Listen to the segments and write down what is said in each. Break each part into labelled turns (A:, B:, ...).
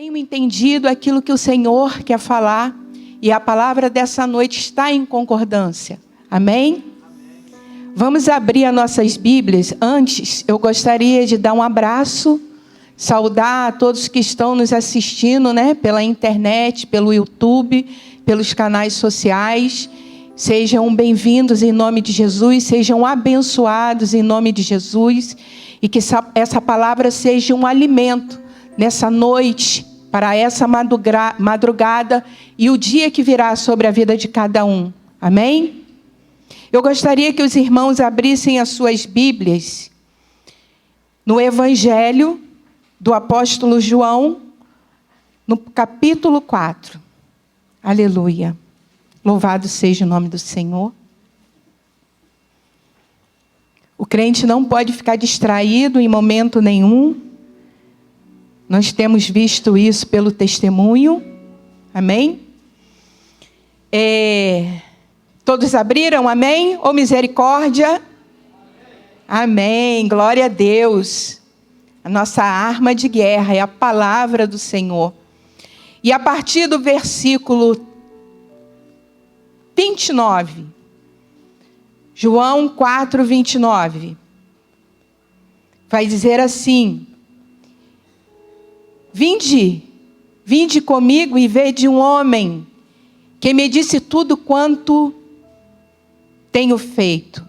A: tenho entendido aquilo que o Senhor quer falar e a palavra dessa noite está em concordância. Amém? Vamos abrir as nossas Bíblias. Antes, eu gostaria de dar um abraço, saudar a todos que estão nos assistindo, pela internet, pelo YouTube, pelos canais sociais. Sejam bem-vindos em nome de Jesus, sejam abençoados em nome de Jesus e que essa palavra seja um alimento nessa noite, para essa madrugada e o dia que virá sobre a vida de cada um. Amém? Eu gostaria que os irmãos abrissem as suas Bíblias no Evangelho do apóstolo João, no capítulo 4. Aleluia. Louvado seja o nome do Senhor. O crente não pode ficar distraído em momento nenhum. Nós temos visto isso pelo testemunho. Amém? Todos abriram? Amém? Ou misericórdia? Amém. Glória a Deus. A nossa arma de guerra é a palavra do Senhor. E a partir do versículo 29, João 4, 29, vai dizer assim: Vinde comigo e vede um homem que me disse tudo quanto tenho feito.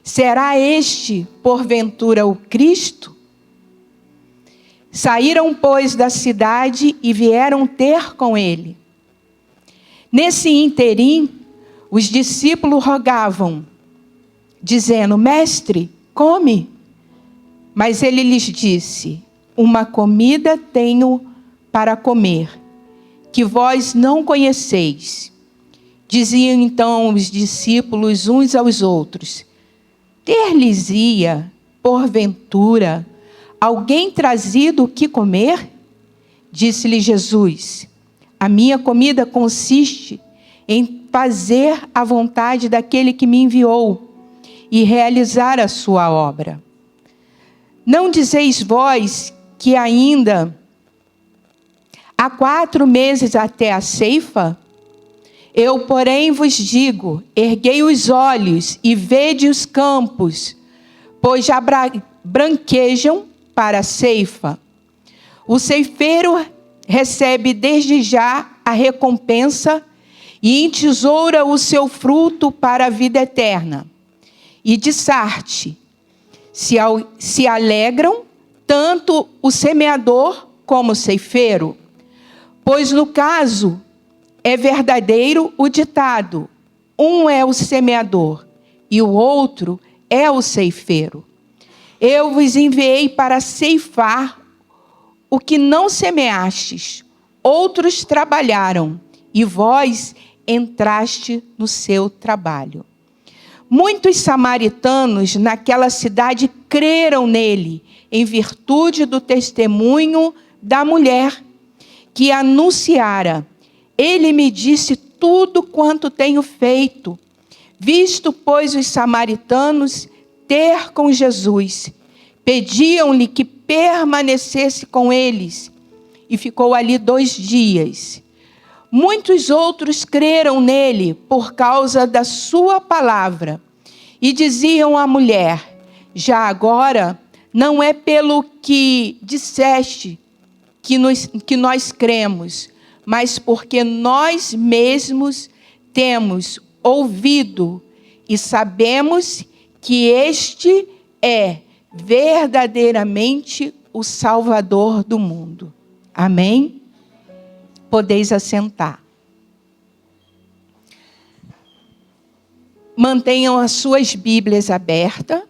A: Será este, porventura, o Cristo? Saíram, pois, da cidade e vieram ter com ele. Nesse ínterim, os discípulos rogavam, dizendo: Mestre, come. Mas ele lhes disse: uma comida tenho para comer, que vós não conheceis. Diziam então os discípulos uns aos outros: ter-lhes-ia, porventura, alguém trazido o que comer? Disse-lhe Jesus: a minha comida consiste em fazer a vontade daquele que me enviou e realizar a sua obra. Não dizeis vós que ainda há 4 meses até a ceifa? Eu, porém, vos digo: erguei os olhos e vede os campos, pois já branquejam para a ceifa. O ceifeiro recebe desde já a recompensa e entesoura o seu fruto para a vida eterna. E de Sarte se alegram tanto o semeador como o ceifeiro, pois no caso é verdadeiro o ditado: um é o semeador e o outro é o ceifeiro. Eu vos enviei para ceifar o que não semeastes, outros trabalharam, e vós entraste no seu trabalho. Muitos samaritanos naquela cidade creram nele, em virtude do testemunho da mulher que anunciara: ele me disse tudo quanto tenho feito. Visto, pois, os samaritanos ter com Jesus, pediam-lhe que permanecesse com eles, e ficou ali 2 dias. Muitos outros creram nele por causa da sua palavra, e diziam à mulher: já agora não é pelo que disseste que nós cremos, mas porque nós mesmos temos ouvido e sabemos que este é verdadeiramente o Salvador do mundo. Amém? Podeis assentar. Mantenham as suas Bíblias abertas.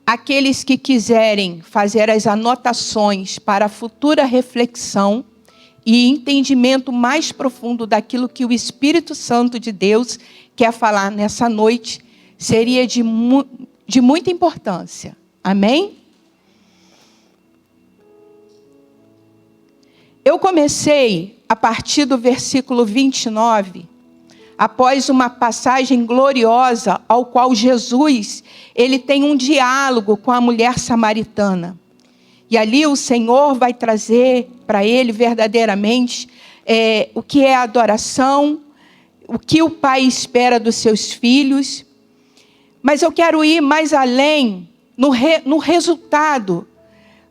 A: Aqueles que quiserem fazer as anotações para a futura reflexão e entendimento mais profundo daquilo que o Espírito Santo de Deus quer falar nessa noite, seria de muita importância. Amém? Eu comecei a partir do versículo 29, após uma passagem gloriosa ao qual Jesus, ele tem um diálogo com a mulher samaritana. E ali o Senhor vai trazer para ele verdadeiramente o que é adoração, o que o pai espera dos seus filhos. Mas eu quero ir mais além no resultado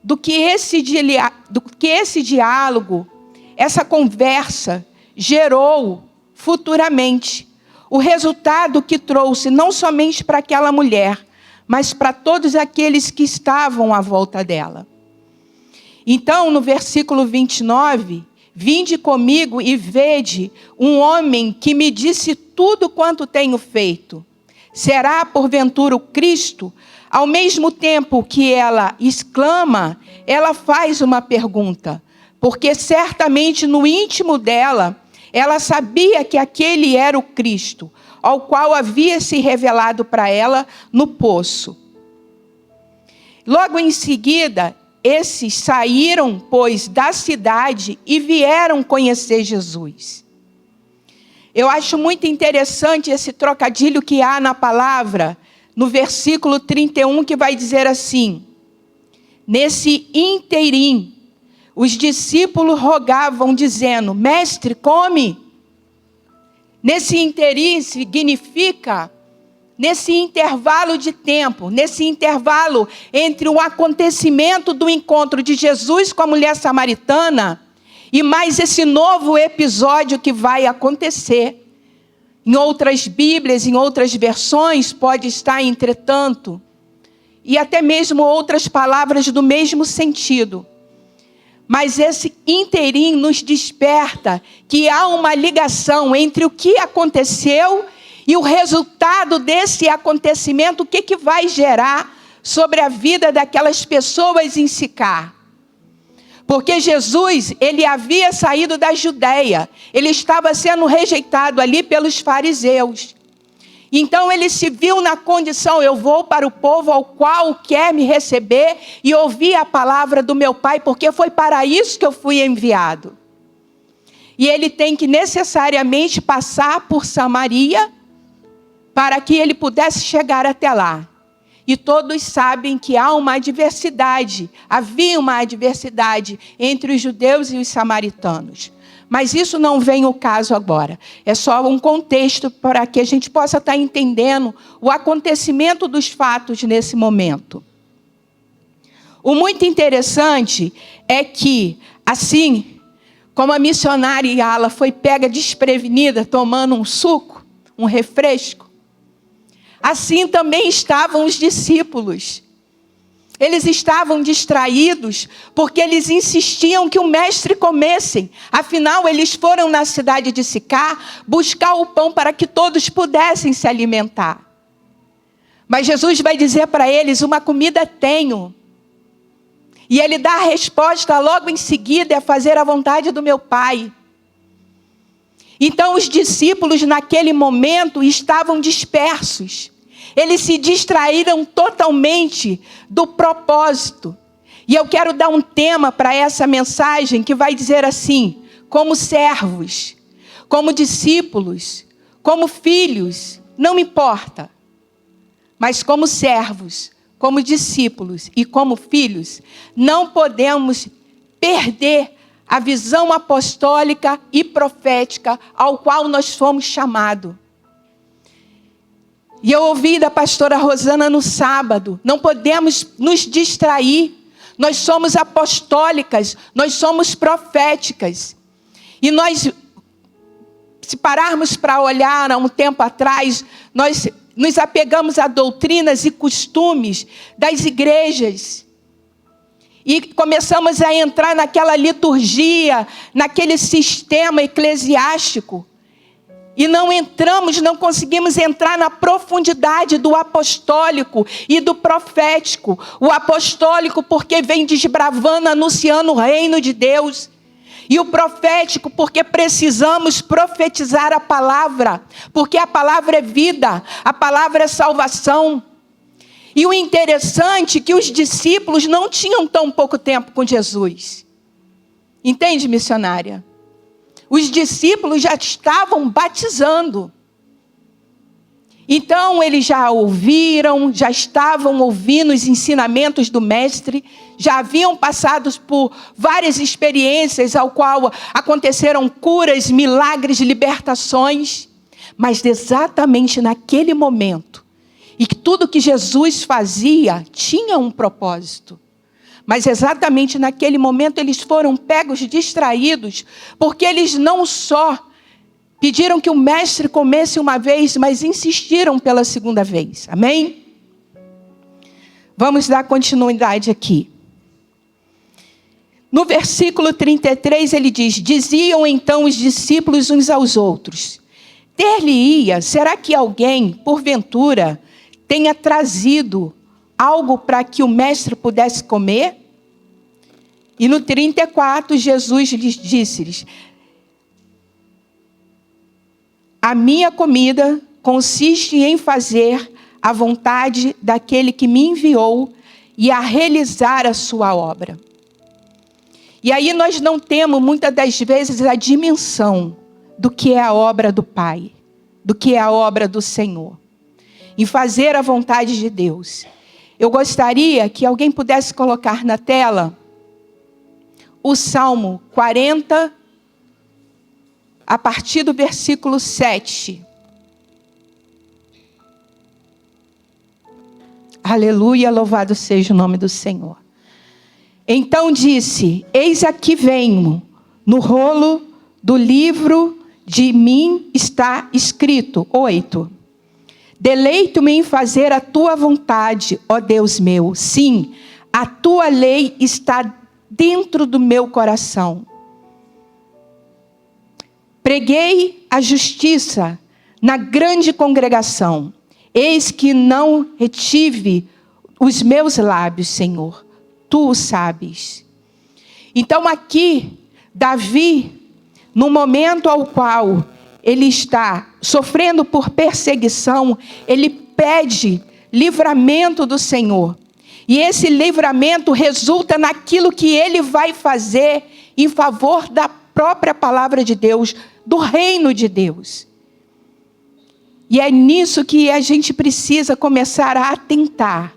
A: do que esse diálogo, essa conversa gerou futuramente. O resultado que trouxe não somente para aquela mulher, mas para todos aqueles que estavam à volta dela. Então, no versículo 29, vinde comigo e vede um homem que me disse tudo quanto tenho feito. Será, porventura, o Cristo? Ao mesmo tempo que ela exclama, ela faz uma pergunta. Porque certamente no íntimo dela, ela sabia que aquele era o Cristo, ao qual havia se revelado para ela no poço. Logo em seguida, esses saíram, pois, da cidade e vieram conhecer Jesus. Eu acho muito interessante esse trocadilho que há na palavra, no versículo 31, que vai dizer assim: nesse inteirinho, os discípulos rogavam, dizendo: mestre, come. Nesse inteirinho significa nesse intervalo de tempo, nesse intervalo entre o acontecimento do encontro de Jesus com a mulher samaritana e mais esse novo episódio que vai acontecer. Em outras Bíblias, em outras versões, pode estar entretanto, e até mesmo outras palavras do mesmo sentido. Mas esse inteirinho nos desperta que há uma ligação entre o que aconteceu e o resultado desse acontecimento, o que vai gerar sobre a vida daquelas pessoas em Sicar. Porque Jesus, ele havia saído da Judeia, ele estava sendo rejeitado ali pelos fariseus. Então ele se viu na condição: eu vou para o povo ao qual quer me receber e ouvir a palavra do meu Pai, porque foi para isso que eu fui enviado. E ele tem que necessariamente passar por Samaria para que ele pudesse chegar até lá. E todos sabem que há uma adversidade, havia uma adversidade entre os judeus e os samaritanos. Mas isso não vem ao caso agora. É só um contexto para que a gente possa estar entendendo o acontecimento dos fatos nesse momento. O muito interessante é que, assim como a missionária Yala foi pega desprevenida tomando um suco, um refresco, assim também estavam os discípulos. Eles estavam distraídos porque eles insistiam que o mestre comessem. Afinal, eles foram na cidade de Sicar buscar o pão para que todos pudessem se alimentar. Mas Jesus vai dizer para eles: uma comida tenho. E ele dá a resposta logo em seguida: é fazer a vontade do meu Pai. Então os discípulos naquele momento estavam dispersos. Eles se distraíram totalmente do propósito. E eu quero dar um tema para essa mensagem que vai dizer assim: como servos, como discípulos, como filhos, não me importa. Mas como servos, como discípulos e como filhos, não podemos perder a visão apostólica e profética ao qual nós fomos chamados. E eu ouvi da pastora Rosana no sábado: não podemos nos distrair. Nós somos apostólicas, nós somos proféticas. E nós, se pararmos para olhar há um tempo atrás, nós nos apegamos a doutrinas e costumes das igrejas. E começamos a entrar naquela liturgia, naquele sistema eclesiástico. E não conseguimos entrar na profundidade do apostólico e do profético. O apostólico porque vem desbravando, anunciando o reino de Deus. E o profético porque precisamos profetizar a palavra. Porque a palavra é vida, a palavra é salvação. E o interessante é que os discípulos não tinham tão pouco tempo com Jesus. Entende, missionária? Os discípulos já estavam batizando. Então eles já ouviram, já estavam ouvindo os ensinamentos do mestre, já haviam passado por várias experiências ao qual aconteceram curas, milagres, libertações, mas exatamente naquele momento, e que tudo que Jesus fazia tinha um propósito, mas exatamente naquele momento eles foram pegos, distraídos, porque eles não só pediram que o mestre comesse uma vez, mas insistiram pela segunda vez. Amém? Vamos dar continuidade aqui. No versículo 33 ele diz: diziam então os discípulos uns aos outros: ter-lhe-ia, será que alguém, porventura, tenha trazido algo para que o mestre pudesse comer? E no 34 Jesus lhes disse-lhes: a minha comida consiste em fazer a vontade daquele que me enviou e a realizar a sua obra. E aí nós não temos muitas das vezes a dimensão do que é a obra do Pai, do que é a obra do Senhor, em fazer a vontade de Deus. Eu gostaria que alguém pudesse colocar na tela o Salmo 40, a partir do versículo 7. Aleluia, louvado seja o nome do Senhor. Então disse: eis aqui venho, no rolo do livro de mim está escrito. 8. Deleito-me em fazer a tua vontade, ó Deus meu. Sim, a tua lei está dentro do meu coração. Preguei a justiça na grande congregação. Eis que não retive os meus lábios, Senhor. Tu o sabes. Então aqui, Davi, no momento ao qual ele está sofrendo por perseguição, ele pede livramento do Senhor. E esse livramento resulta naquilo que ele vai fazer em favor da própria palavra de Deus, do reino de Deus. E é nisso que a gente precisa começar a atentar.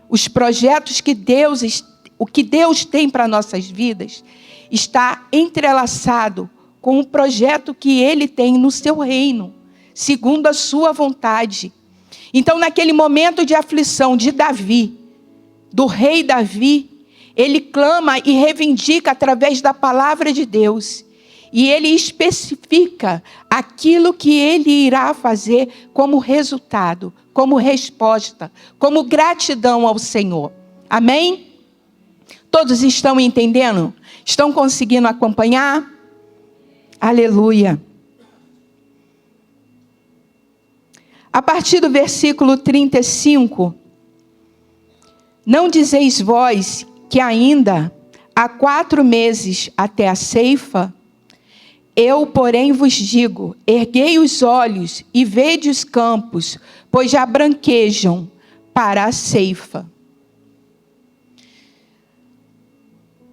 A: Os projetos que o que Deus tem para nossas vidas, está entrelaçado com o projeto que Ele tem no seu reino, segundo a sua vontade. Então, naquele momento de aflição de Davi, do rei Davi, ele clama e reivindica através da palavra de Deus. E ele especifica aquilo que ele irá fazer como resultado, como resposta, como gratidão ao Senhor. Amém? Todos estão entendendo? Estão conseguindo acompanhar? Aleluia. A partir do versículo 35, não dizeis vós que ainda há 4 meses até a ceifa? Eu, porém, vos digo, erguei os olhos e vede os campos, pois já branquejam para a ceifa.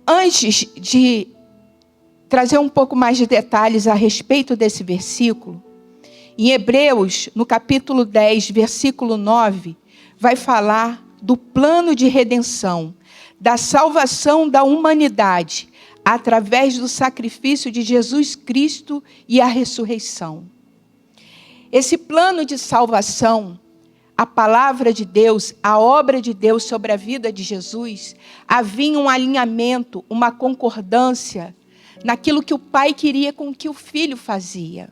A: Antes de trazer um pouco mais de detalhes a respeito desse versículo, em Hebreus, no capítulo 10, versículo 9, vai falar do plano de redenção, da salvação da humanidade, através do sacrifício de Jesus Cristo e a ressurreição. Esse plano de salvação, a palavra de Deus, a obra de Deus sobre a vida de Jesus, havia um alinhamento, uma concordância naquilo que o Pai queria com o que o Filho fazia.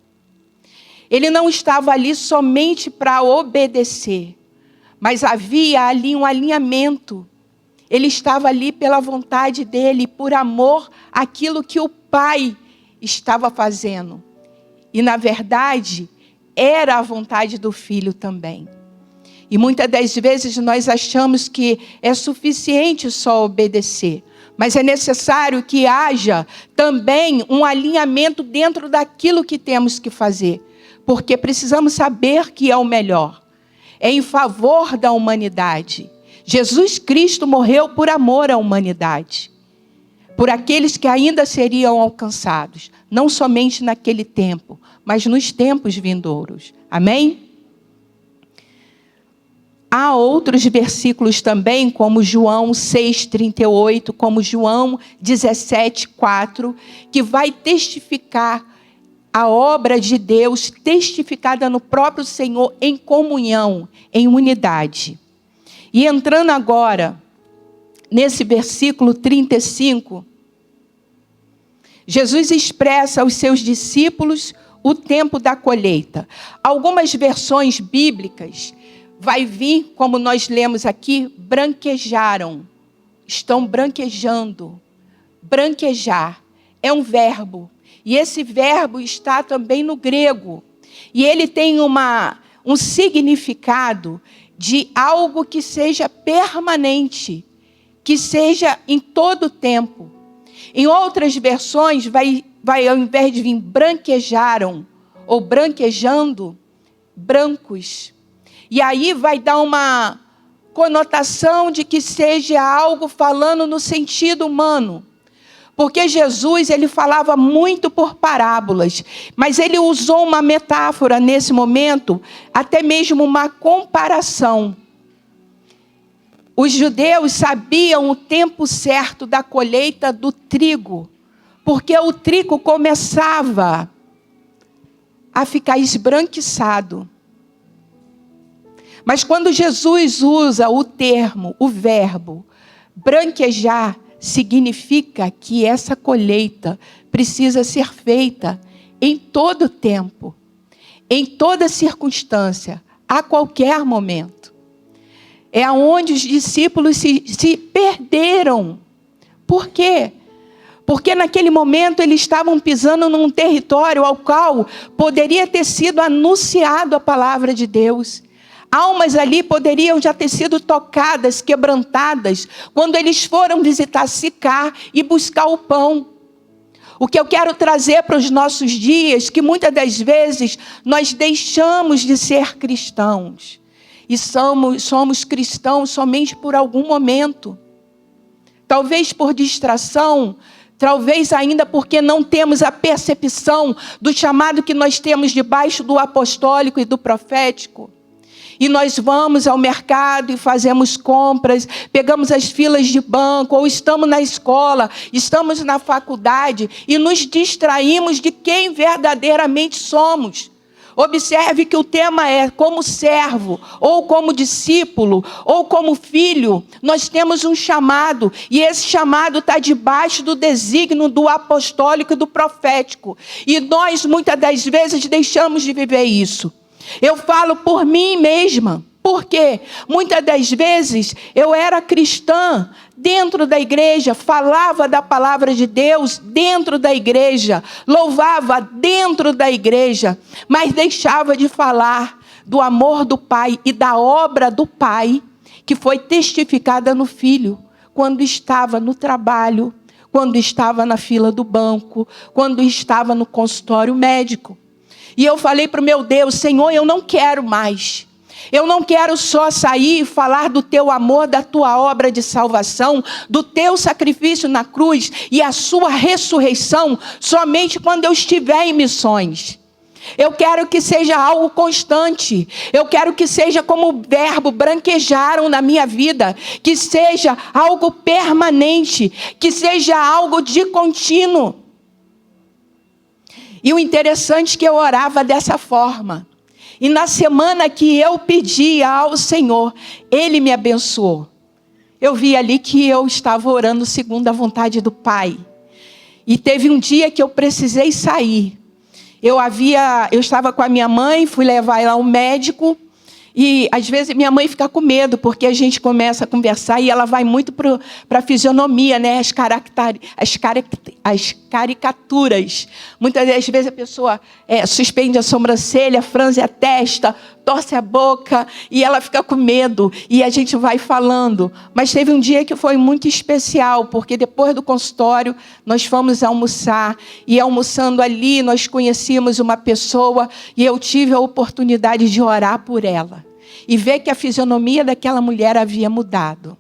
A: Ele não estava ali somente para obedecer, mas havia ali um alinhamento. Ele estava ali pela vontade dele, por amor àquilo que o Pai estava fazendo. E, na verdade, era a vontade do Filho também. E muitas das vezes nós achamos que é suficiente só obedecer. Mas é necessário que haja também um alinhamento dentro daquilo que temos que fazer. Porque precisamos saber que é o melhor. É em favor da humanidade. Jesus Cristo morreu por amor à humanidade, por aqueles que ainda seriam alcançados, não somente naquele tempo, mas nos tempos vindouros. Amém? Há outros versículos também, como João 6,38, como João 17,4, que vai testificar a obra de Deus, testificada no próprio Senhor, em comunhão, em unidade. E entrando agora, nesse versículo 35, Jesus expressa aos seus discípulos o tempo da colheita. Algumas versões bíblicas vai vir, como nós lemos aqui, branquejaram. Estão branquejando. Branquejar é um verbo. E esse verbo está também no grego. E ele tem um significado de algo que seja permanente, que seja em todo o tempo. Em outras versões, vai ao invés de vir branquejaram ou branquejando, brancos. E aí vai dar uma conotação de que seja algo falando no sentido humano. Porque Jesus, ele falava muito por parábolas, mas ele usou uma metáfora nesse momento, até mesmo uma comparação. Os judeus sabiam o tempo certo da colheita do trigo, porque o trigo começava a ficar esbranquiçado. Mas quando Jesus usa o termo, o verbo, branquejar, significa que essa colheita precisa ser feita em todo tempo, em toda circunstância, a qualquer momento. É onde os discípulos se perderam. Por quê? Porque naquele momento eles estavam pisando num território ao qual poderia ter sido anunciado a palavra de Deus. Almas ali poderiam já ter sido tocadas, quebrantadas, quando eles foram visitar Sicar e buscar o pão. O que eu quero trazer para os nossos dias, que muitas das vezes nós deixamos de ser cristãos. E somos cristãos somente por algum momento. Talvez por distração, talvez ainda porque não temos a percepção do chamado que nós temos debaixo do apostólico e do profético. E nós vamos ao mercado e fazemos compras, pegamos as filas de banco, ou estamos na escola, estamos na faculdade e nos distraímos de quem verdadeiramente somos. Observe que o tema é como servo, ou como discípulo, ou como filho. Nós temos um chamado, e esse chamado está debaixo do desígnio do apostólico e do profético. E nós, muitas das vezes, deixamos de viver isso. Eu falo por mim mesma. Por quê? Muitas das vezes eu era cristã dentro da igreja, falava da palavra de Deus dentro da igreja, louvava dentro da igreja, mas deixava de falar do amor do Pai e da obra do Pai que foi testificada no Filho, quando estava no trabalho, quando estava na fila do banco, quando estava no consultório médico. E eu falei para o meu Deus, Senhor, eu não quero mais. Eu não quero só sair e falar do teu amor, da tua obra de salvação, do teu sacrifício na cruz e a sua ressurreição somente quando eu estiver em missões. Eu quero que seja algo constante. Eu quero que seja como o verbo branquejaram na minha vida. Que seja algo permanente. Que seja algo de contínuo. E o interessante é que eu orava dessa forma. E na semana que eu pedia ao Senhor, Ele me abençoou. Eu vi ali que eu estava orando segundo a vontade do Pai. E teve um dia que eu precisei sair. Eu estava com a minha mãe, fui levar ela ao médico. E às vezes minha mãe fica com medo, porque a gente começa a conversar e ela vai muito para a fisionomia, né? As caricaturas. Muitas das vezes a pessoa suspende a sobrancelha, franze a testa, torce a boca e ela fica com medo. E a gente vai falando. Mas teve um dia que foi muito especial, porque depois do consultório nós fomos almoçar. E almoçando ali nós conhecíamos uma pessoa e eu tive a oportunidade de orar por ela. E ver que a fisionomia daquela mulher havia mudado.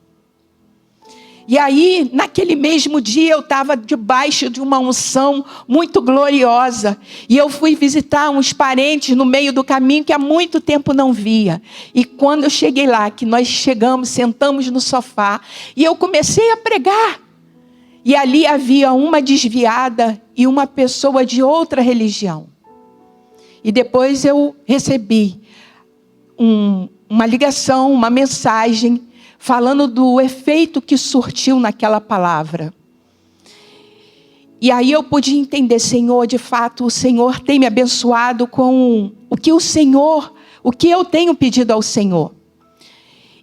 A: E aí, naquele mesmo dia, eu estava debaixo de uma unção muito gloriosa. E eu fui visitar uns parentes no meio do caminho que há muito tempo não via. E quando eu cheguei lá, que nós chegamos, sentamos no sofá, e eu comecei a pregar. E ali havia uma desviada e uma pessoa de outra religião. E depois eu recebi uma ligação, uma mensagem, falando do efeito que surtiu naquela palavra. E aí eu pude entender, Senhor, de fato, o Senhor tem me abençoado com o que eu tenho pedido ao Senhor.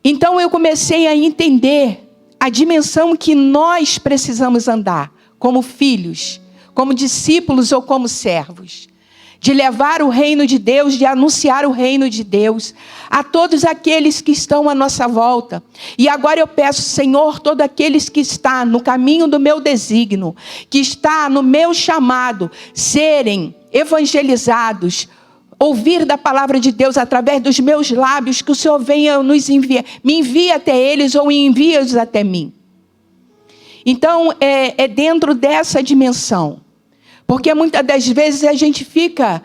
A: Então eu comecei a entender a dimensão que nós precisamos andar, como filhos, como discípulos ou como servos. De levar o reino de Deus, de anunciar o reino de Deus a todos aqueles que estão à nossa volta. E agora eu peço, Senhor, todos aqueles que estão no caminho do meu desígnio, que está no meu chamado, serem evangelizados, ouvir da palavra de Deus através dos meus lábios, que o Senhor venha nos enviar, me envie até eles ou envie-os até mim. Então, é dentro dessa dimensão. Porque muitas das vezes a gente fica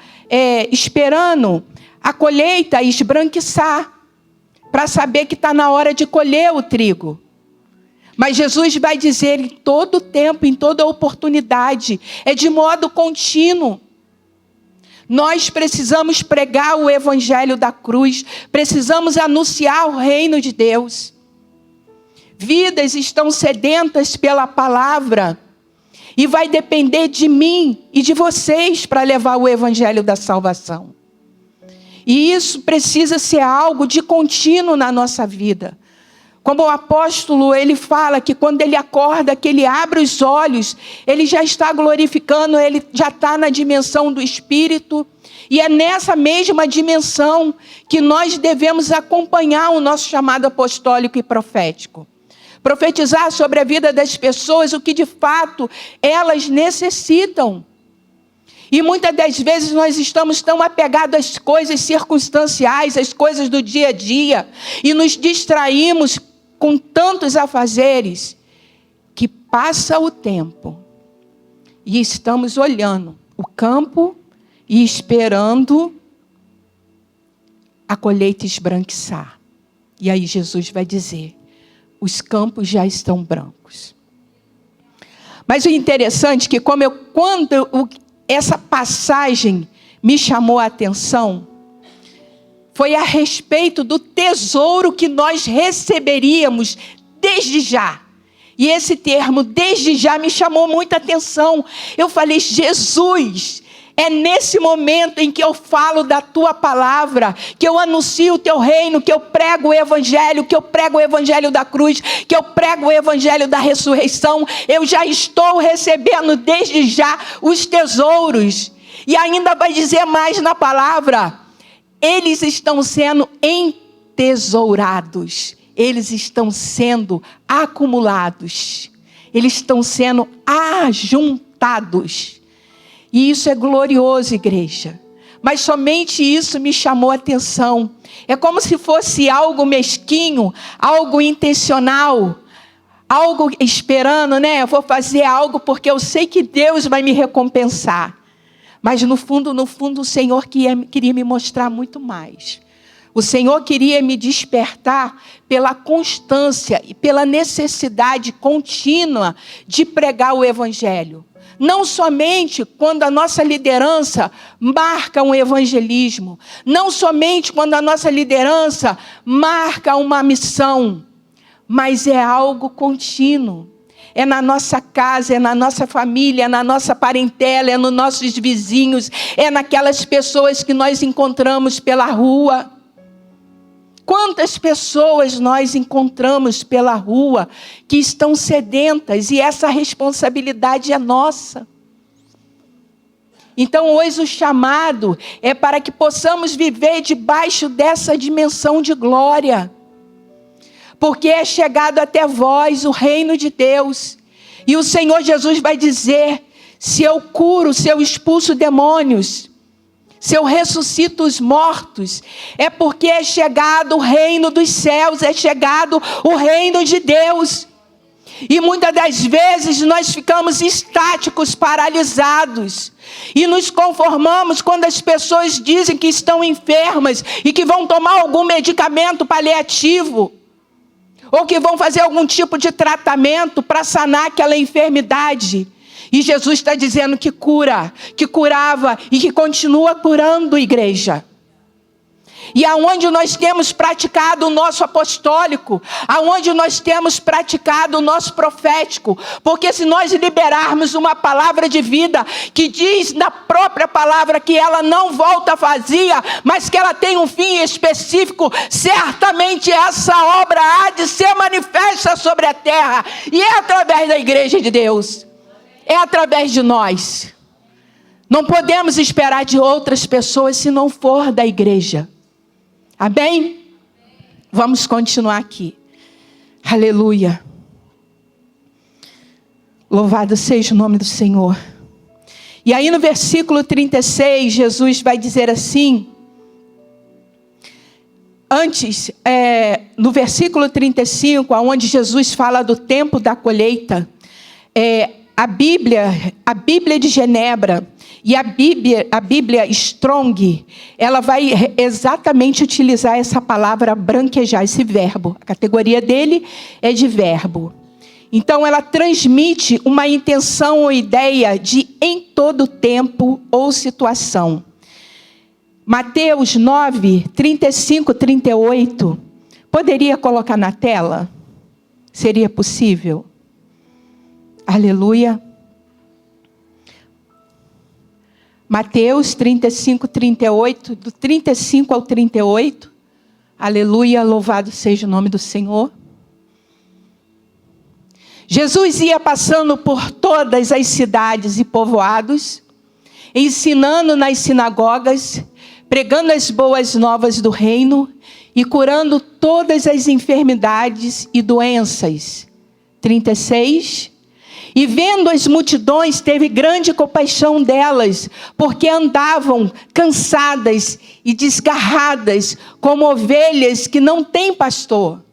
A: esperando a colheita esbranquiçar, para saber que está na hora de colher o trigo. Mas Jesus vai dizer em todo tempo, em toda oportunidade, é de modo contínuo. Nós precisamos pregar o evangelho da cruz, precisamos anunciar o reino de Deus. Vidas estão sedentas pela palavra. E vai depender de mim e de vocês para levar o evangelho da salvação. E isso precisa ser algo de contínuo na nossa vida. Como o apóstolo, ele fala que quando ele acorda, que ele abre os olhos, ele já está glorificando, ele já está na dimensão do Espírito. E é nessa mesma dimensão que nós devemos acompanhar o nosso chamado apostólico e profético. Profetizar sobre a vida das pessoas o que de fato elas necessitam. E muitas das vezes nós estamos tão apegados às coisas circunstanciais, às coisas do dia a dia, e nos distraímos com tantos afazeres, que passa o tempo e estamos olhando o campo e esperando a colheita esbranquiçar. E aí Jesus vai dizer: os campos já estão brancos. Mas o interessante é que quando essa passagem me chamou a atenção, foi a respeito do tesouro que nós receberíamos desde já. E esse termo, desde já, me chamou muita atenção. Eu falei, Jesus, é nesse momento em que eu falo da tua palavra, que eu anuncio o teu reino, que eu prego o evangelho, que eu prego o evangelho da cruz, que eu prego o evangelho da ressurreição. Eu já estou recebendo desde já os tesouros. E ainda vai dizer mais na palavra, eles estão sendo entesourados, eles estão sendo acumulados, eles estão sendo ajuntados. E isso é glorioso, igreja. Mas somente isso me chamou a atenção. É como se fosse algo mesquinho, algo intencional, algo esperando, né? Eu vou fazer algo porque eu sei que Deus vai me recompensar. Mas no fundo, o Senhor queria me mostrar muito mais. O Senhor queria me despertar pela constância e pela necessidade contínua de pregar o evangelho. Não somente quando a nossa liderança marca um evangelismo. Não somente quando a nossa liderança marca uma missão. Mas é algo contínuo. É na nossa casa, é na nossa família, é na nossa parentela, é nos nossos vizinhos, é naquelas pessoas que nós encontramos pela rua. Quantas pessoas nós encontramos pela rua que estão sedentas e essa responsabilidade é nossa. Então hoje o chamado é para que possamos viver debaixo dessa dimensão de glória. Porque é chegado até vós o reino de Deus. E o Senhor Jesus vai dizer, se eu curo, se eu expulso demônios, se eu ressuscito os mortos, é porque é chegado o reino dos céus, é chegado o reino de Deus. E muitas das vezes nós ficamos estáticos, paralisados. E nos conformamos quando as pessoas dizem que estão enfermas e que vão tomar algum medicamento paliativo. Ou que vão fazer algum tipo de tratamento para sanar aquela enfermidade. E Jesus está dizendo que cura, que curava e que continua curando, igreja. E aonde nós temos praticado o nosso apostólico, aonde nós temos praticado o nosso profético, porque se nós liberarmos uma palavra de vida, que diz na própria palavra que ela não volta vazia, mas que ela tem um fim específico, certamente essa obra há de ser manifesta sobre a terra, e é através da igreja de Deus, é através de nós. Não podemos esperar de outras pessoas se não for da igreja. Amém? Vamos continuar aqui. Aleluia. Louvado seja o nome do Senhor. E aí no versículo 36, Jesus vai dizer assim. Antes, no versículo 35, onde Jesus fala do tempo da colheita, a Bíblia de Genebra e a Bíblia Strong, ela vai exatamente utilizar essa palavra branquejar, esse verbo. A categoria dele é de verbo. Então, ela transmite uma intenção ou ideia de em todo tempo ou situação. Mateus 9, 35, 38. Poderia colocar na tela? Seria possível? Aleluia. Mateus 35, 38, do 35 ao 38. Aleluia, louvado seja o nome do Senhor. Jesus ia passando por todas as cidades e povoados, ensinando nas sinagogas, pregando as boas novas do reino e curando todas as enfermidades e doenças. 36. E vendo as multidões, teve grande compaixão delas, porque andavam cansadas e desgarradas, como ovelhas que não têm pastor.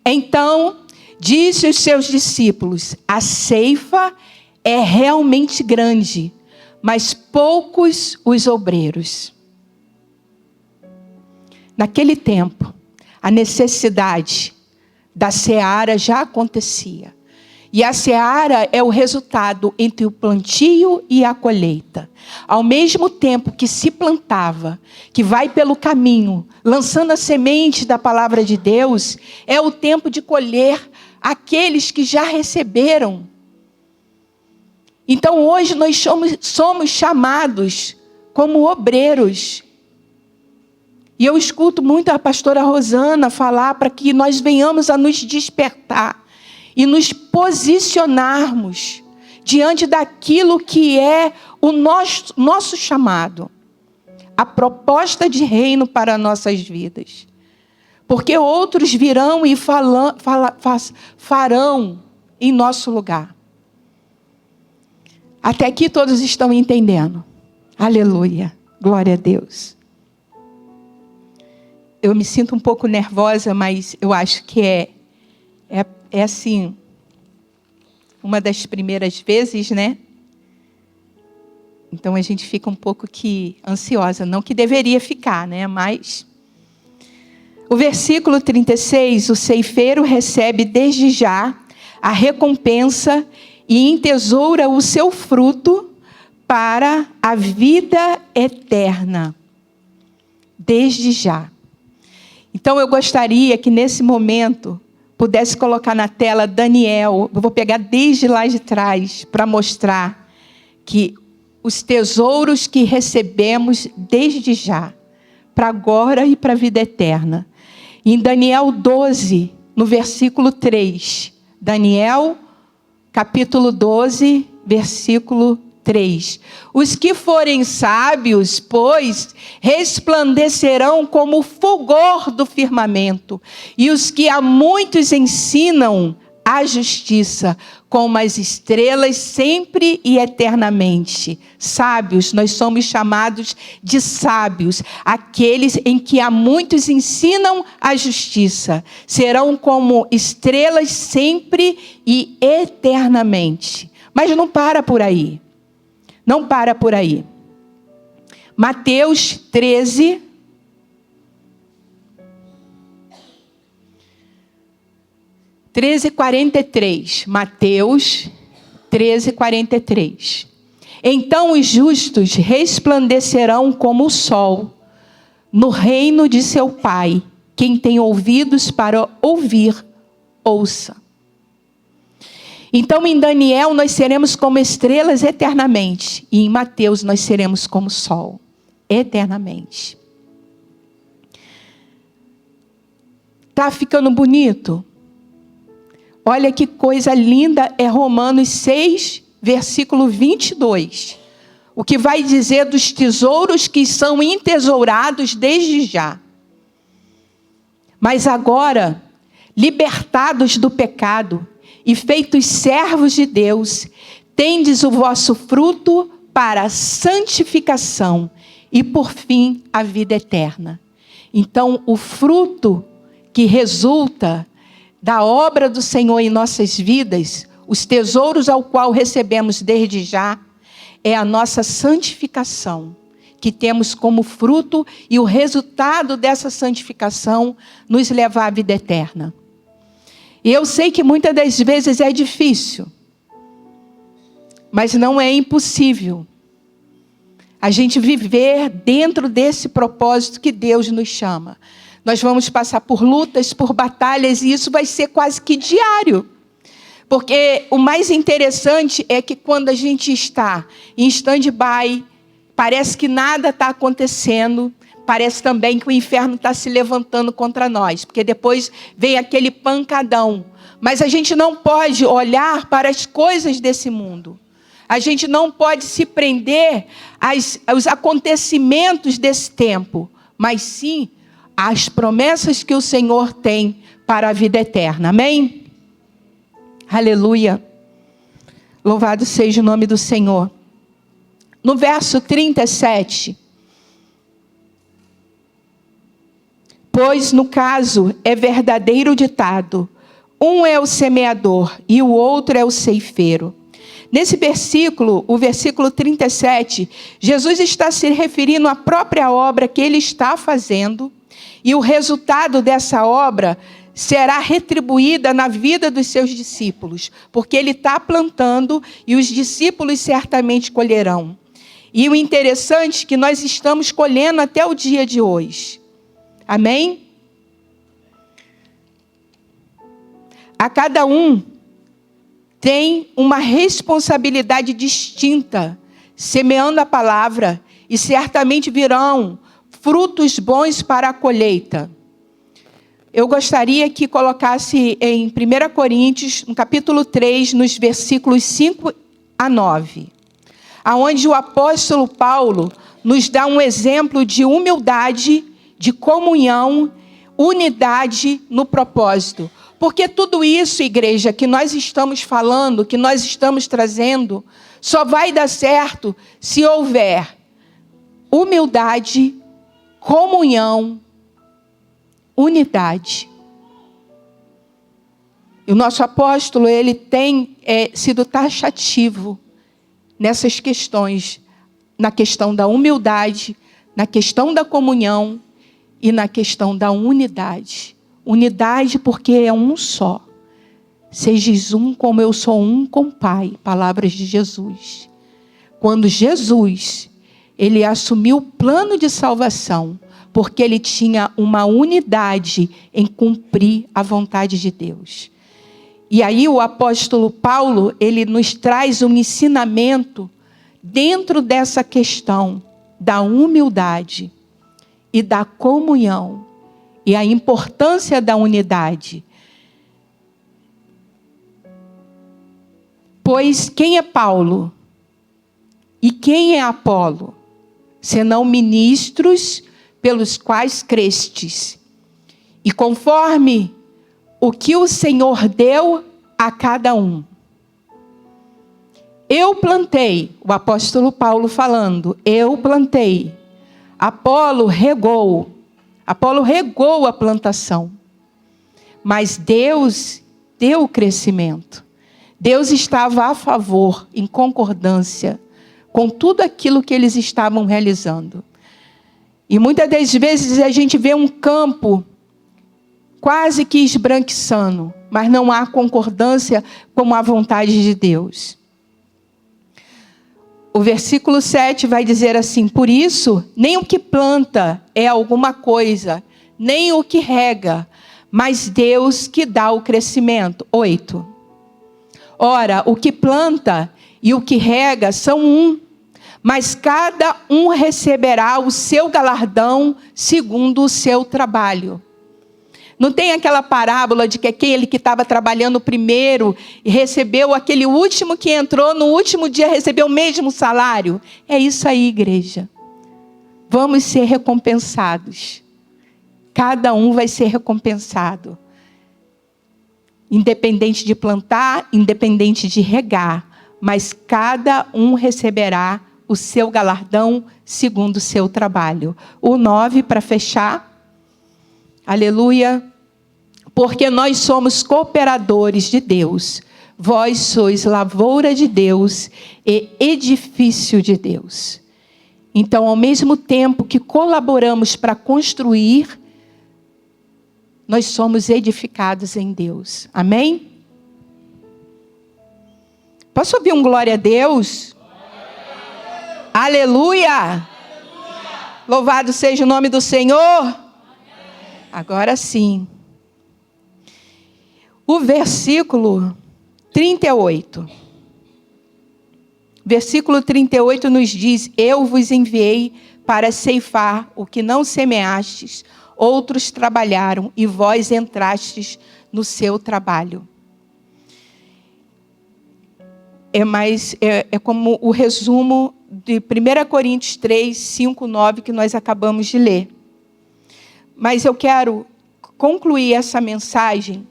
A: Então, disse aos seus discípulos: a ceifa é realmente grande, mas poucos os obreiros. Naquele tempo, a necessidade da seara já acontecia. E a seara é o resultado entre o plantio e a colheita. Ao mesmo tempo que se plantava, que vai pelo caminho, lançando a semente da palavra de Deus, é o tempo de colher aqueles que já receberam. Então hoje nós somos chamados como obreiros. E eu escuto muito a pastora Rosana falar para que nós venhamos a nos despertar e nos posicionarmos diante daquilo que é o nosso chamado. A proposta de reino para nossas vidas. Porque outros virão e farão em nosso lugar. Até aqui todos estão entendendo. Aleluia. Glória a Deus. Eu me sinto um pouco nervosa, mas eu acho que é assim, uma das primeiras vezes, né? Então a gente fica um pouco ansiosa, não que deveria ficar, né? Mas o versículo 36, o ceifeiro recebe desde já a recompensa e entesoura o seu fruto para a vida eterna. Desde já. Então eu gostaria que nesse momento pudesse colocar na tela Daniel. Eu vou pegar desde lá de trás para mostrar que os tesouros que recebemos desde já, para agora e para a vida eterna. Em Daniel 12, no versículo 3. Daniel, capítulo 12, versículo 3. Os que forem sábios, pois, resplandecerão como o fulgor do firmamento, e os que a muitos ensinam a justiça, como as estrelas sempre e eternamente. Sábios, nós somos chamados de sábios, aqueles em que há muitos ensinam a justiça. Serão como estrelas sempre e eternamente. Mas não para por aí. Não para por aí. Mateus 13. Mateus 13:43. Então os justos resplandecerão como o sol no reino de seu Pai. Quem tem ouvidos para ouvir, ouça. Então em Daniel nós seremos como estrelas eternamente. E em Mateus nós seremos como sol eternamente. Tá ficando bonito? Olha que coisa linda é Romanos 6, versículo 22. O que vai dizer dos tesouros que são entesourados desde já. Mas agora, libertados do pecado e feitos servos de Deus, tendes o vosso fruto para a santificação e, por fim, a vida eterna. Então, o fruto que resulta da obra do Senhor em nossas vidas, os tesouros ao qual recebemos desde já, é a nossa santificação, que temos como fruto, e o resultado dessa santificação nos leva à vida eterna. E eu sei que muitas das vezes é difícil, mas não é impossível a gente viver dentro desse propósito que Deus nos chama. Nós vamos passar por lutas, por batalhas, e isso vai ser quase que diário. Porque o mais interessante é que quando a gente está em stand-by, parece que nada está acontecendo, parece também que o inferno está se levantando contra nós, porque depois vem aquele pancadão. Mas a gente não pode olhar para as coisas desse mundo. A gente não pode se prender aos acontecimentos desse tempo, mas sim as promessas que o Senhor tem para a vida eterna. Amém? Aleluia. Louvado seja o nome do Senhor. No verso 37. Pois no caso é verdadeiro o ditado: um é o semeador e o outro é o ceifeiro. Nesse versículo, o versículo 37, Jesus está se referindo à própria obra que ele está fazendo. E o resultado dessa obra será retribuída na vida dos seus discípulos, porque ele está plantando e os discípulos certamente colherão. E o interessante é que nós estamos colhendo até o dia de hoje. Amém? A cada um tem uma responsabilidade distinta, semeando a palavra, e certamente virão frutos bons para a colheita. Eu gostaria que colocasse em 1 Coríntios, no capítulo 3, nos versículos 5 a 9, aonde o apóstolo Paulo nos dá um exemplo de humildade, de comunhão, unidade no propósito. Porque tudo isso, igreja, que nós estamos falando, que nós estamos trazendo, só vai dar certo se houver humildade, comunhão, unidade. E o nosso apóstolo, ele tem sido taxativo nessas questões, na questão da humildade, na questão da comunhão e na questão da unidade. Unidade porque é um só. Sejais um como eu sou um com o Pai. Palavras de Jesus. Quando Jesus, ele assumiu o plano de salvação, porque ele tinha uma unidade em cumprir a vontade de Deus. E aí o apóstolo Paulo, ele nos traz um ensinamento dentro dessa questão da humildade e da comunhão e a importância da unidade. Pois quem é Paulo e quem é Apolo, senão ministros pelos quais crestes, e conforme o que o Senhor deu a cada um. Eu plantei, o apóstolo Paulo falando, eu plantei. Apolo regou a plantação. Mas Deus deu o crescimento. Deus estava a favor, em concordância com tudo aquilo que eles estavam realizando. E muitas das vezes a gente vê um campo quase que esbranquiçando, mas não há concordância com a vontade de Deus. O versículo 7 vai dizer assim: por isso, nem o que planta é alguma coisa, nem o que rega, mas Deus que dá o crescimento. 8. Ora, o que planta e o que rega são um, mas cada um receberá o seu galardão segundo o seu trabalho. Não tem aquela parábola de que aquele que estava trabalhando primeiro e recebeu aquele último que entrou no último dia recebeu o mesmo salário? É isso aí, igreja. Vamos ser recompensados. Cada um vai ser recompensado. Independente de plantar, independente de regar. Mas cada um receberá o seu galardão segundo o seu trabalho. O 9, para fechar. Aleluia. Porque nós somos cooperadores de Deus. Vós sois lavoura de Deus e edifício de Deus. Então, ao mesmo tempo que colaboramos para construir, nós somos edificados em Deus. Amém? Posso ouvir um glória a Deus? Aleluia! Aleluia! Louvado seja o nome do Senhor! Agora sim. O versículo 38. Versículo 38 nos diz: eu vos enviei para ceifar o que não semeastes, outros trabalharam e vós entrastes no seu trabalho. É como o resumo de 1 Coríntios 3, 5, 9 que nós acabamos de ler. Mas eu quero concluir essa mensagem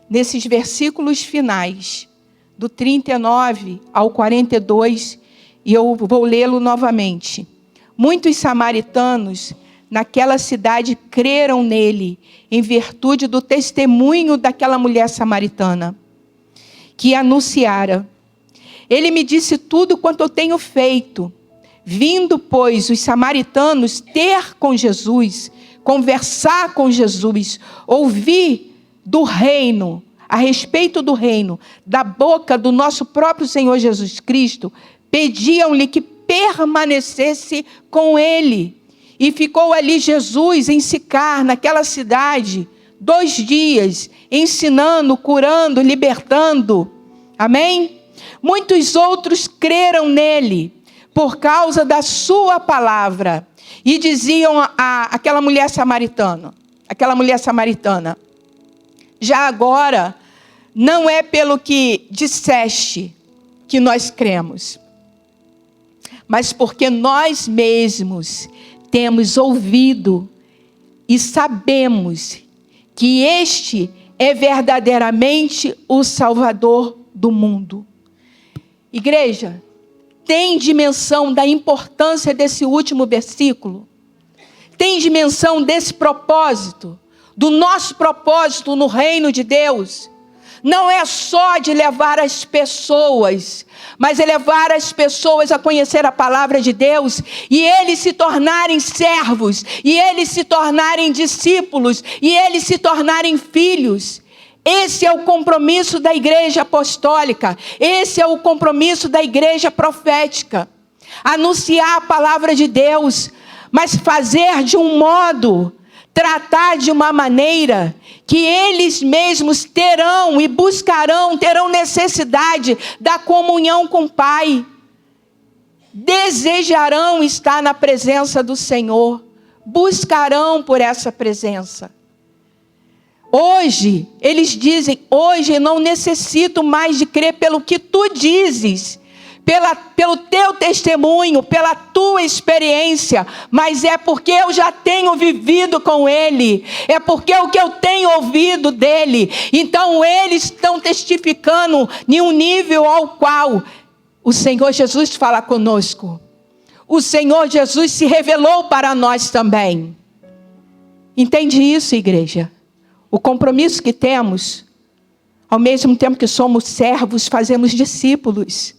A: nesses versículos finais, do 39 ao 42, e eu vou lê-lo novamente. Muitos samaritanos naquela cidade creram nele, em virtude do testemunho daquela mulher samaritana, que anunciara: ele me disse tudo quanto eu tenho feito. Vindo, pois, os samaritanos ter com Jesus, conversar com Jesus, ouvir do reino, a respeito do reino, da boca do nosso próprio Senhor Jesus Cristo, pediam-lhe que permanecesse com ele. E ficou ali Jesus em Sicar, naquela cidade, 2 dias, ensinando, curando, libertando. Amém? Muitos outros creram nele, por causa da sua palavra. E diziam àquela mulher samaritana, já agora, não é pelo que disseste que nós cremos, mas porque nós mesmos temos ouvido e sabemos que este é verdadeiramente o Salvador do mundo. Igreja, tem dimensão da importância desse último versículo? Tem dimensão desse propósito? Do nosso propósito no reino de Deus? Não é só de levar as pessoas, mas é levar as pessoas a conhecer a palavra de Deus e eles se tornarem servos, e eles se tornarem discípulos, e eles se tornarem filhos. Esse é o compromisso da igreja apostólica. Esse é o compromisso da igreja profética. Anunciar a palavra de Deus, mas fazer de um modo, tratar de uma maneira que eles mesmos terão e buscarão, terão necessidade da comunhão com o Pai. Desejarão estar na presença do Senhor. Buscarão por essa presença. Hoje, eles dizem, hoje eu não necessito mais de crer pelo que tu dizes, pelo teu testemunho, pela tua experiência, mas é porque eu já tenho vivido com Ele, é porque o que eu tenho ouvido dEle. Então eles estão testificando em um nível ao qual o Senhor Jesus fala conosco. O Senhor Jesus se revelou para nós também. Entende isso, igreja? O compromisso que temos, ao mesmo tempo que somos servos, fazemos discípulos.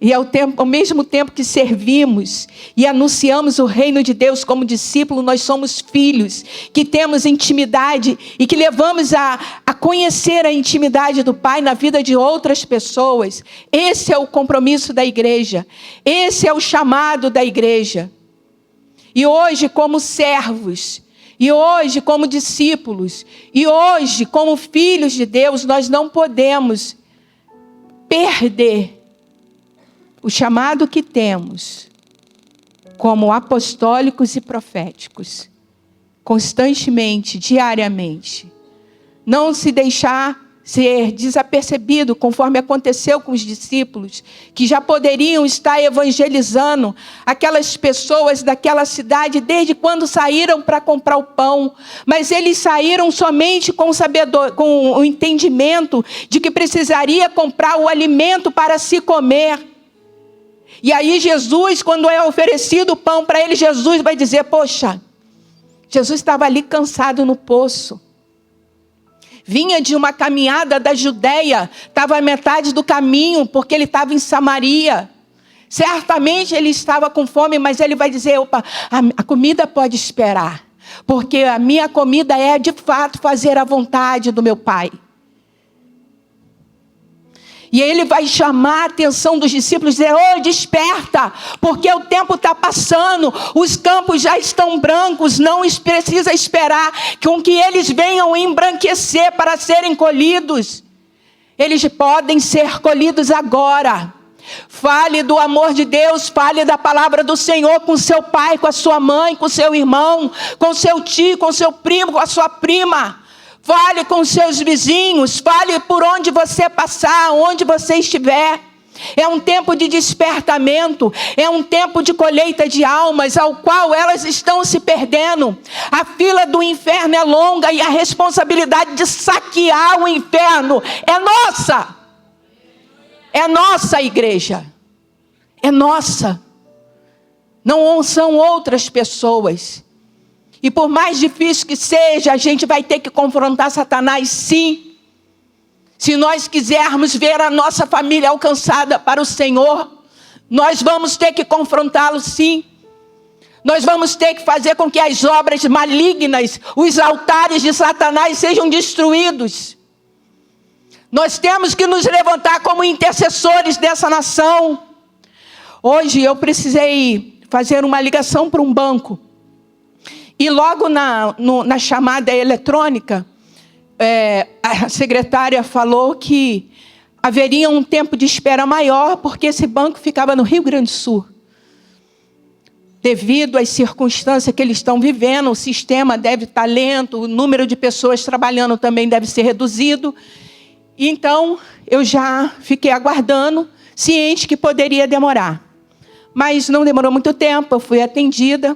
A: E ao mesmo tempo que servimos e anunciamos o reino de Deus como discípulo, nós somos filhos, que temos intimidade e que levamos a conhecer a intimidade do Pai na vida de outras pessoas. Esse é o compromisso da igreja. Esse é o chamado da igreja. E hoje, como servos, e hoje, como discípulos, e hoje, como filhos de Deus, nós não podemos perder o chamado que temos como apostólicos e proféticos, constantemente, diariamente. Não se deixar ser desapercebido, conforme aconteceu com os discípulos, que já poderiam estar evangelizando aquelas pessoas daquela cidade desde quando saíram para comprar o pão. Mas eles saíram somente com o entendimento de que precisaria comprar o alimento para se comer. E aí Jesus, quando é oferecido o pão para ele, Jesus vai dizer, poxa, Jesus estava ali cansado no poço. Vinha de uma caminhada da Judeia, estava a metade do caminho, porque ele estava em Samaria. Certamente ele estava com fome, mas ele vai dizer, opa, a comida pode esperar. Porque a minha comida é, de fato, fazer a vontade do meu Pai. E ele vai chamar a atenção dos discípulos e dizer, desperta, porque o tempo está passando, os campos já estão brancos, não precisa esperar com que eles venham embranquecer para serem colhidos. Eles podem ser colhidos agora. Fale do amor de Deus, fale da palavra do Senhor com seu pai, com a sua mãe, com seu irmão, com seu tio, com seu primo, com a sua prima. Fale com seus vizinhos, fale por onde você passar, onde você estiver. É um tempo de despertamento, é um tempo de colheita de almas, ao qual elas estão se perdendo. A fila do inferno é longa e a responsabilidade de saquear o inferno é nossa. É nossa, igreja. É nossa. Não são outras pessoas. E por mais difícil que seja, a gente vai ter que confrontar Satanás, sim. Se nós quisermos ver a nossa família alcançada para o Senhor, nós vamos ter que confrontá-lo, sim. Nós vamos ter que fazer com que as obras malignas, os altares de Satanás sejam destruídos. Nós temos que nos levantar como intercessores dessa nação. Hoje eu precisei fazer uma ligação para um banco. E logo na chamada eletrônica, a secretária falou que haveria um tempo de espera maior, porque esse banco ficava no Rio Grande do Sul. Devido às circunstâncias que eles estão vivendo, o sistema deve estar lento, o número de pessoas trabalhando também deve ser reduzido. Então, eu já fiquei aguardando, ciente que poderia demorar. Mas não demorou muito tempo, eu fui atendida.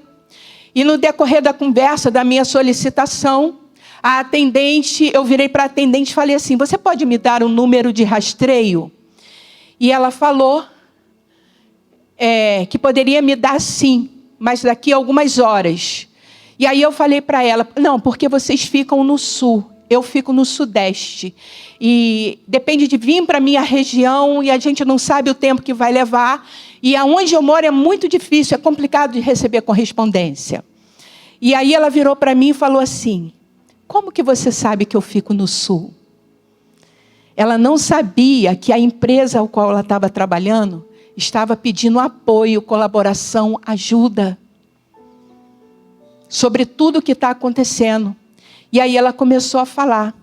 A: E no decorrer da conversa, da minha solicitação, a atendente, eu virei para a atendente e falei assim, você pode me dar um número de rastreio? E ela falou que poderia me dar sim, mas daqui a algumas horas. E aí eu falei para ela, não, porque vocês ficam no sul, eu fico no sudeste. E depende de vir para a minha região e a gente não sabe o tempo que vai levar. E aonde eu moro é muito difícil, é complicado de receber correspondência. E aí ela virou para mim e falou assim, como que você sabe que eu fico no sul? Ela não sabia que a empresa ao qual ela estava trabalhando estava pedindo apoio, colaboração, ajuda sobre tudo o que está acontecendo. E aí ela começou a falar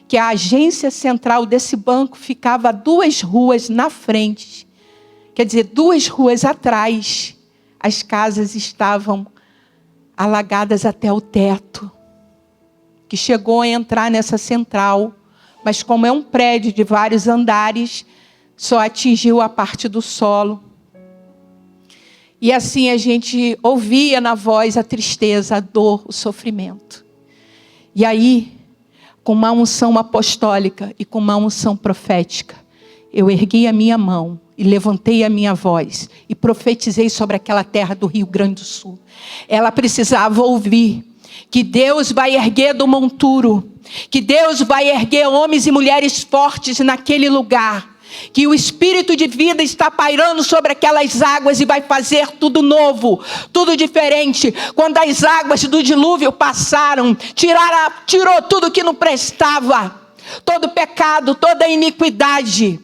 A: que a agência central desse banco ficava 2 ruas na frente. Quer dizer, 2 ruas atrás, as casas estavam alagadas até o teto. Que chegou a entrar nessa central, mas como é um prédio de vários andares, só atingiu a parte do solo. E assim a gente ouvia na voz a tristeza, a dor, o sofrimento. E aí, com uma unção apostólica e com uma unção profética, eu ergui a minha mão e levantei a minha voz e profetizei sobre aquela terra do Rio Grande do Sul. Ela precisava ouvir que Deus vai erguer do monturo, que Deus vai erguer homens e mulheres fortes naquele lugar, que o Espírito de vida está pairando sobre aquelas águas e vai fazer tudo novo, tudo diferente. Quando as águas do dilúvio passaram, tirou tudo que não prestava, todo pecado, toda iniquidade,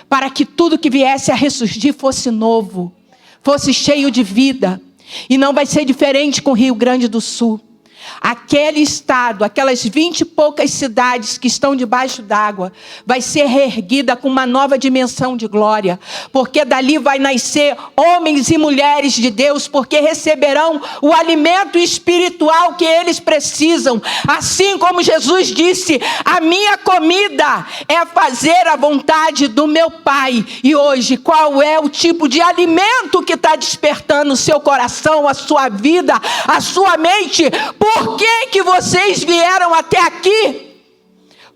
A: para que tudo que viesse a ressurgir fosse novo, fosse cheio de vida. E não vai ser diferente com o Rio Grande do Sul. Aquele estado, aquelas 20 e poucas cidades que estão debaixo d'água, vai ser reerguida com uma nova dimensão de glória, porque dali vai nascer homens e mulheres de Deus, porque receberão o alimento espiritual que eles precisam. Assim como Jesus disse, a minha comida é fazer a vontade do meu Pai. E hoje, qual é o tipo de alimento que está despertando o seu coração, a sua vida, a sua mente? Por que vocês vieram até aqui?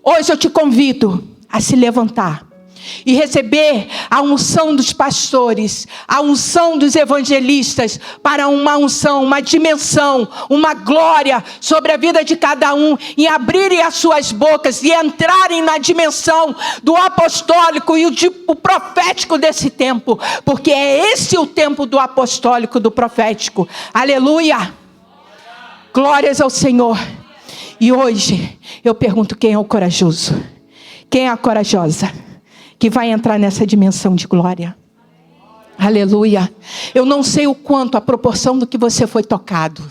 A: Hoje eu te convido a se levantar e receber a unção dos pastores, a unção dos evangelistas, para uma unção, uma dimensão, uma glória sobre a vida de cada um, e abrirem as suas bocas e entrarem na dimensão do apostólico e o profético desse tempo, porque é esse o tempo do apostólico, do profético. Aleluia! Glórias ao Senhor. E hoje eu pergunto, quem é o corajoso? Quem é a corajosa que vai entrar nessa dimensão de glória? Aleluia. Eu não sei o quanto, a proporção do que você foi tocado,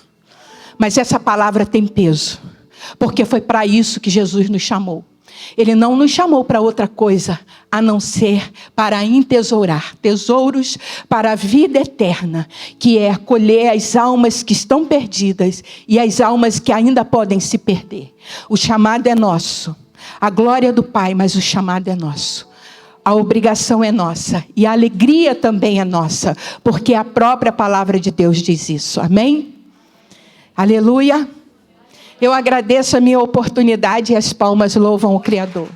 A: mas essa palavra tem peso, porque foi para isso que Jesus nos chamou. Ele não nos chamou para outra coisa, a não ser para entesourar tesouros para a vida eterna, que é colher as almas que estão perdidas e as almas que ainda podem se perder. O chamado é nosso, a glória do Pai, mas o chamado é nosso. A obrigação é nossa e a alegria também é nossa, porque a própria palavra de Deus diz isso. Amém? Aleluia. Eu agradeço a minha oportunidade e as palmas louvam o Criador.